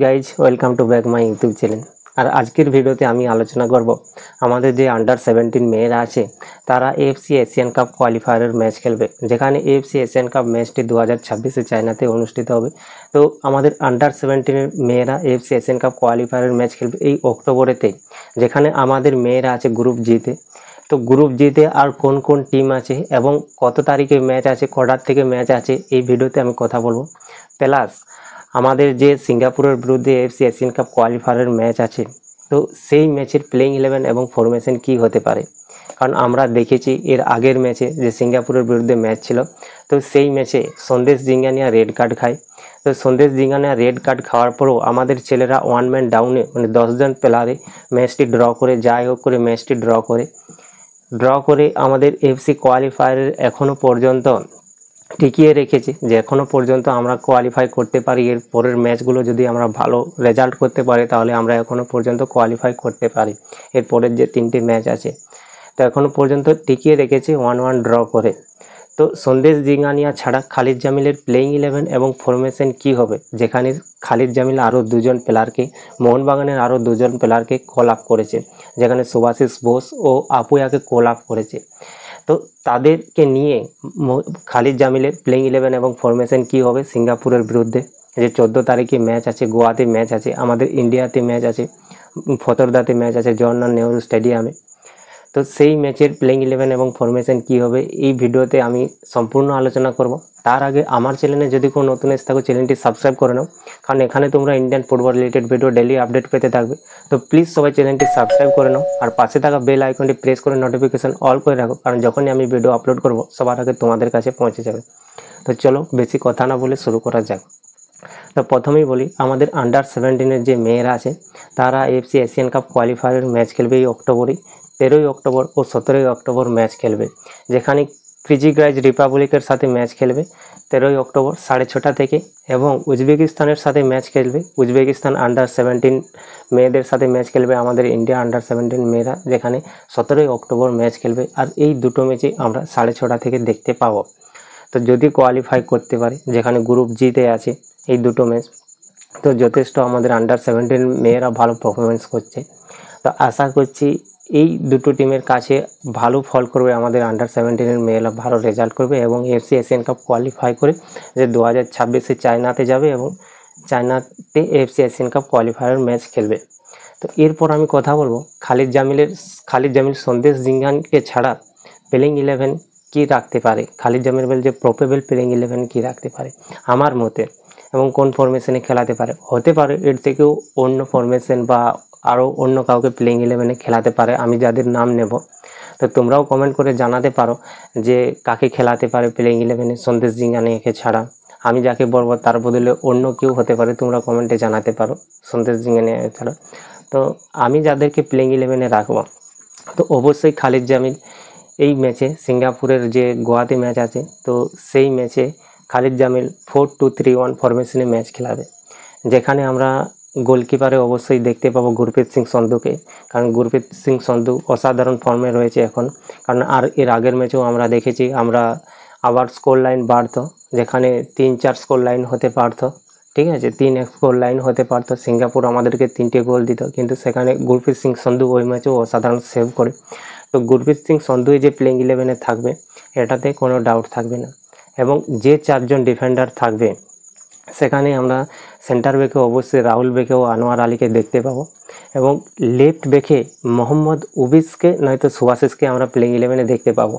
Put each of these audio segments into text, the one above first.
Guys welcome to back my YouTube channel. আর আজকের ভিডিওতে আমি আলোচনা করব আমাদের যে আন্ডার 17 মেয়েরা আছে তারা এএফসি এশিয়ান কাপ কোয়ালিফায়ারের ম্যাচ খেলবে, যেখানে এএফসি এশিয়ান কাপ ম্যাচটি 2026-এ চায়নাতে অনুষ্ঠিত হবে। তো আমাদের আন্ডার 17-এর মেয়েরা এএফসি এশিয়ান কাপ কোয়ালিফায়ারের ম্যাচ খেলবে এই অক্টোবরেতে, যেখানে আমাদের মেয়েরা আছে গ্রুপ জিতে। তো গ্রুপ জিতে আর কোন কোন টিম আছে এবং কত তারিখে ম্যাচ আছে, কটার থেকে ম্যাচ আছে, এই ভিডিওতে আমি কথা বলবো। প্লাস আমাদের যে সিঙ্গাপুরের বিরুদ্ধে এএফসি এশিয়ান কাপ কোয়ালিফায়ারের ম্যাচ আছে, তো সেই ম্যাচের প্লেইং 11 এবং ফরমেশন কি হতে পারে। কারণ আমরা দেখেছি এর আগের ম্যাচে যে সিঙ্গাপুরের বিরুদ্ধে ম্যাচ ছিল, তো সেই ম্যাচে সন্দেশ জিঙ্গানিয়া রেড কার্ড খায়। তো সন্দেশ জিঙ্গানিয়া রেড কার্ড খাওয়ার পরেও আমাদের ছেলেরা ওয়ান ম্যান ডাউনে মানে 10 জন প্লেয়ারে ম্যাচটি ড্র করে, যাই হোক করে ম্যাচটি ড্র করে আমাদের এএফসি কোয়ালিফায়ারের এখনও পর্যন্ত টিকিয়ে রেখেছে, যে এখনও পর্যন্ত আমরা কোয়ালিফাই করতে পারি। এর পরের ম্যাচগুলো যদি আমরা ভালো রেজাল্ট করতে পারি তাহলে আমরা এখনও পর্যন্ত কোয়ালিফাই করতে পারি। এর পরের যে 3টে ম্যাচ আছে তো এখনও পর্যন্ত টিকিয়ে রেখেছে 1-1 ড্র করে। তো সন্দেশ জিঙ্গানিয়া ছাড়া খালিদ জামিলের প্লেইং 11 এবং ফরমেশন কি হবে, যেখানে খালিদ জামিল আরও 2জন প্লেয়ারকে, মোহনবাগানের আরও 2জন প্লেয়ারকে কল আপ করেছে, যেখানে সুভাশিস বোস ও আপুয়াকে কল আপ করেছে। তো তাদেরকে নিয়ে খালিদ জামিলের প্লেইং 11 এবং ফরমেশন কি হবে সিঙ্গাপুরের বিরুদ্ধে, যে 14 তারিখে ম্যাচ আছে, গোয়াতে ম্যাচ আছে, আমাদের ইন্ডিয়াতে ম্যাচ আছে, ফতরদাতে ম্যাচ আছে জওহরলাল নেহরু স্টেডিয়ামে। তো সেই ম্যাচের প্লেইং 11 এবং ফরমেশন কি হবে এই ভিডিওতে আমি সম্পূর্ণ আলোচনা করব। তার আগে আমার চ্যানেলে যদি কোনো নতুন এসে থাকো চ্যানেলটি সাবস্ক্রাইব করে নাও, কারণ এখানে তোমরা Indian football related video daily update পেতে থাকবে। তো প্লিজ সবাই চ্যানেলটি সাবস্ক্রাইব করে নাও আর পাশে থাকা বেল আইকনটি প্রেস করে নোটিফিকেশন অল করে রাখো, কারণ যখনই আমি ভিডিও আপলোড করব সবার আগে তোমাদের কাছে পৌঁছে যাবে। তো চলো বেশি কথা না বলে শুরু করা যাক। তো প্রথমেই বলি, আমাদের আন্ডার 17-এর যে মেয়েরা আছে তারা এএফসি এশিয়ান কাপ কোয়ালিফায়ারের ম্যাচ খেলবে এই অক্টোবরে। 13ই অক্টোবর ও 17ই অক্টোবর ম্যাচ খেলবে, যেখানে কিরগিজ রিপাবলিকের সাথে ম্যাচ খেলবে 13ই অক্টোবর 6:30 থেকে, এবং উজবেকিস্তানের সাথে ম্যাচ খেলবে। উজবেকিস্তান আন্ডার 17 মেয়েদের সাথে ম্যাচ খেলবে আমাদের ইন্ডিয়া আন্ডার 17 মেয়েরা, যেখানে 17ই অক্টোবর ম্যাচ খেলবে। আর এই দুটো ম্যাচই আমরা 6:30 থেকে দেখতে পাবো। তো যদি কোয়ালিফাই করতে পারে, যেখানে গ্রুপ জিতে আছে এই দুটো ম্যাচ, তো যথেষ্ট আমাদের আন্ডার 17 মেয়েরা ভালো পারফরমেন্স করছে। তো আশা করছি এই দুটো টিমের কাছে ভালো ফল করবে, আমাদের আন্ডার 17-এর মেয়েরা ভালো রেজাল্ট করবে এবং এএফসি এশিয়ান কাপ কোয়ালিফাই করে যে 2026-এ চায়নাতে যাবে এবং চায়নাতে AFC Asian cup qualifier match খেলবে। তো এরপর আমি কথা বলবো খালিদ জামিল সন্দেশ জিঙ্গানকে ছাড়া প্লেইং 11 কি রাখতে পারে, খালিদ জামিল যে প্রবেবল প্লেইং 11 কি রাখতে পারে আমার মতে, এবং কোন ফরমেশনে খেলাতে পারে। হতে পারে এর থেকেও অন্য ফরমেশন বা আরও অন্য কাউকে প্লেইং 11-এ খেলাতে পারে, আমি যাদের নাম নেব। তো তোমরাও কমেন্ট করে জানাতে পারো যে কাকে খেলাতে পারে প্লেইং 11-এ সন্দেশ জিঙ্গানিয়াকে ছাড়া। আমি যাকে বলবো তার বদলে অন্য কেউ হতে পারে, তোমরা কমেন্টে জানাতে পারো সন্দেশ জিঙ্গানিয়া ছাড়া। তো আমি যাদেরকে প্লেইং 11-এ রাখবো, তো অবশ্যই খালিদ জামিল এই ম্যাচে, সিঙ্গাপুরের যে গোয়াতে ম্যাচ আছে, তো সেই ম্যাচে খালিদ জামিল 4-2-3-1 ফরমেশনে ম্যাচ খেলাবে, যেখানে আমরা গোলকিপারে অবশ্যই দেখতে পাবো গুরপ্রীত সিং সন্ধুকে, কারণ গুরপ্রীত সিং সন্ধু অসাধারণ ফর্মে রয়েছে এখন। কারণ আর এর আগের ম্যাচেও আমরা দেখেছি আমরা আবার স্কোর লাইন বাড়তো, যেখানে 3-4 স্কোর লাইন হতে পারতো, ঠিক আছে, 3-1 স্কোর লাইন হতে পারতো, সিঙ্গাপুর আমাদেরকে 3টে গোল দিত, কিন্তু সেখানে গুরপ্রীত সিং সন্ধু ওই ম্যাচেও অসাধারণ সেভ করে। তো গুরপ্রীত সিং সন্ধু যে প্লেইং 11-এ থাকবে এটাতে কোনো ডাউট থাকবে না। এবং যে 4জন ডিফেন্ডার থাকবে সেখানে আমরা সেন্টার ব্যাকে অবশ্যই রাহুল বেকে ও আনোয়ার আলীকে দেখতে পাবো, এবং লেফট ব্যাকে মোহাম্মদ উবিসকে নয়তো সুভাশিসকে আমরা প্লেইং 11-এ দেখতে পাবো,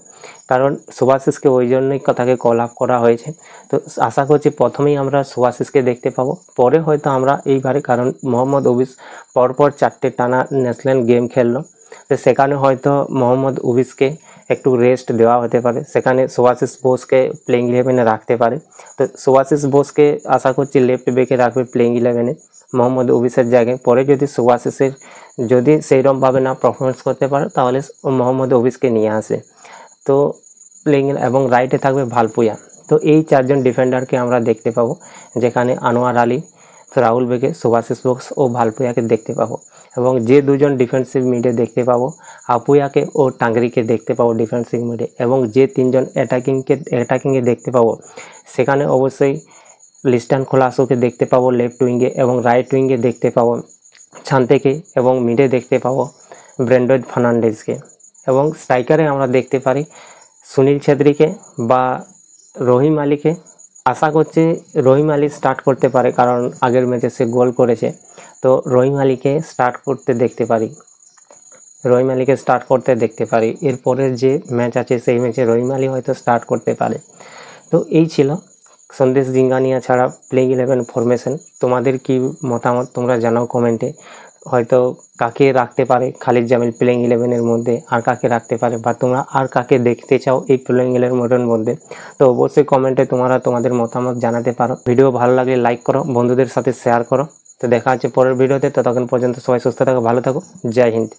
কারণ সুভাশিসকে ওই জন্যই তাকে কল আপ করা হয়েছে। তো আশা করছি প্রথমেই আমরা সুভাশিসকে দেখতে পাবো, পরে হয়তো আমরা এইবারে, কারণ মোহাম্মদ উবিস পরপর 4টে টানা ন্যাশনাল গেম খেললো, তো সেখানে হয়তো মোহাম্মদ উবিসকে একটু রেস্ট দেওয়া হতে পারে, সেখানে সুভাশিস বোসকে প্লেইং 11-এ রাখতে পারে। তো সুভাশিস বোসকে আশা করছি লেফট ব্যাকে রাখবে প্লেইং 11-এ মোহাম্মদ উবিসের জায়গায়। পরে যদি সুভাশিসের যদি সেইরকমভাবে না পারফরমেন্স করতে পারে তাহলে মোহাম্মদ উবিসকে নিয়ে আসে। তো প্লেইং এবং রাইটে থাকবে ভালপুয়া। তো এই 4জন ডিফেন্ডারকে আমরা দেখতে পাবো, যেখানে আনোয়ার আলী, রাহুল বেকে, সুভাশিস বোস ও ভালপুয়াকে দেখতে পাবো, এবং যে 2জন ডিফেন্সিভ মিডে দেখতে পাবো আপুয়াকে ও টাংরিকে দেখতে পাবো ডিফেন্সিভ মিডে, এবং যে 3জন অ্যাটাকিংয়ে দেখতে পাবো সেখানে অবশ্যই লিস্টান খোলাসোকে দেখতে পাবো লেফট উইঙ্গে, এবং রাইট উইঙ্গে দেখতে পাবো ছান্তেকে, এবং মিডে দেখতে পাবো ব্রেন্ডন ফার্নান্ডেজকে, এবং স্ট্রাইকারে আমরা দেখতে পারি সুনীল ছেত্রীকে বা রহিম আলীকে। আশা করছি রহিম আলী স্টার্ট করতে পারে, কারণ আগের ম্যাচে সে গোল করেছে, তো রহিম আলীকে স্টার্ট করতে দেখতে পারি। এরপরের যে ম্যাচ আছে সেই ম্যাচে রহিম আলী হয়তো স্টার্ট করতে পারে। তো এই ছিল সন্দেশ জিঙ্গানিয়া ছাড়া প্লেইং 11 ফরমেশন। তোমাদের কি মতামত তোমরা জানাও কমেন্টে। হয়তো কাকে রাখতে পারে খালিদ জামিল প্লেইং 11-এর মধ্যে, আর কাকে রাখতে পারে, বা তোমরা আর কাকে দেখতে চাও এই প্লেইং 11-এর মধ্যে, তো অবশ্যই কমেন্টে তোমরা তোমাদের মতামত জানাতে পারো। ভিডিও ভালো লাগলে লাইক করো, বন্ধুদের সাথে শেয়ার করো। তো দেখা হচ্ছে পরের ভিডিওতে, ততক্ষণ পর্যন্ত সবাই সুস্থ থাকো, ভালো থাকো, জয় হিন্দ।